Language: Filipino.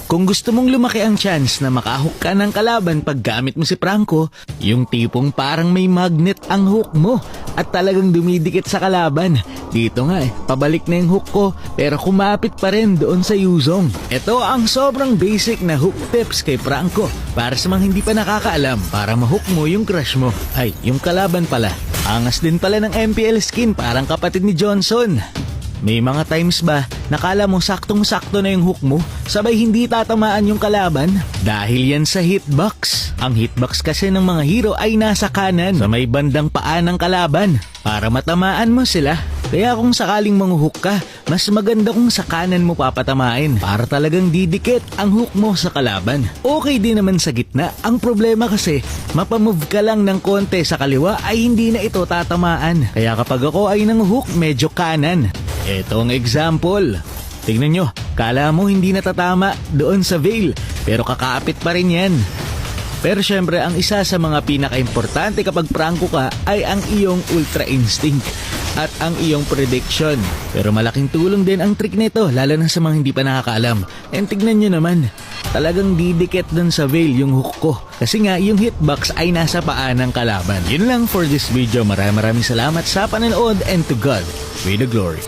Kung gusto mong lumaki ang chance na makahook ka ng kalaban pag gamit mo si Prangko, yung tipong parang may magnet ang hook mo at talagang dumidikit sa kalaban. Dito nga pabalik na yung hook ko pero kumapit pa rin doon sa Yuzong. Ito ang sobrang basic na hook tips kay Prangko para sa mga hindi pa nakakaalam para mahook mo yung crush mo. Ay, yung kalaban pala. Angas din pala ng MPL skin, parang kapatid ni Johnson. May mga times ba nakala mo saktong-sakto na yung hook mo sabay hindi tatamaan yung kalaban? Dahil yan sa hitbox. Ang hitbox kasi ng mga hero ay nasa kanan sa may bandang paa ng kalaban para matamaan mo sila. Kaya kung sakaling manghuhook ka, mas maganda kung sa kanan mo papatamain para talagang didikit ang hook mo sa kalaban. Okay din naman sa gitna. Ang problema kasi, mapamove ka lang ng konti sa kaliwa ay hindi na ito tatamaan. Kaya kapag ako ay nanghuhook, medyo kanan. Ito ang example. Tingnan nyo, kala mo hindi natatama doon sa veil, pero kakaapit pa rin yan. Pero syempre, ang isa sa mga pinaka-importante kapag Prangko ka ay ang iyong Ultra Instinct at ang iyong prediction. Pero malaking tulong din ang trick nito, lalo na sa mga hindi pa nakakaalam. And tignan nyo naman, talagang didikit dun sa veil yung hook ko. Kasi nga, yung hitbox ay nasa paa ng kalaban. Yun lang for this video. Maraming salamat sa panonood and to God be the glory.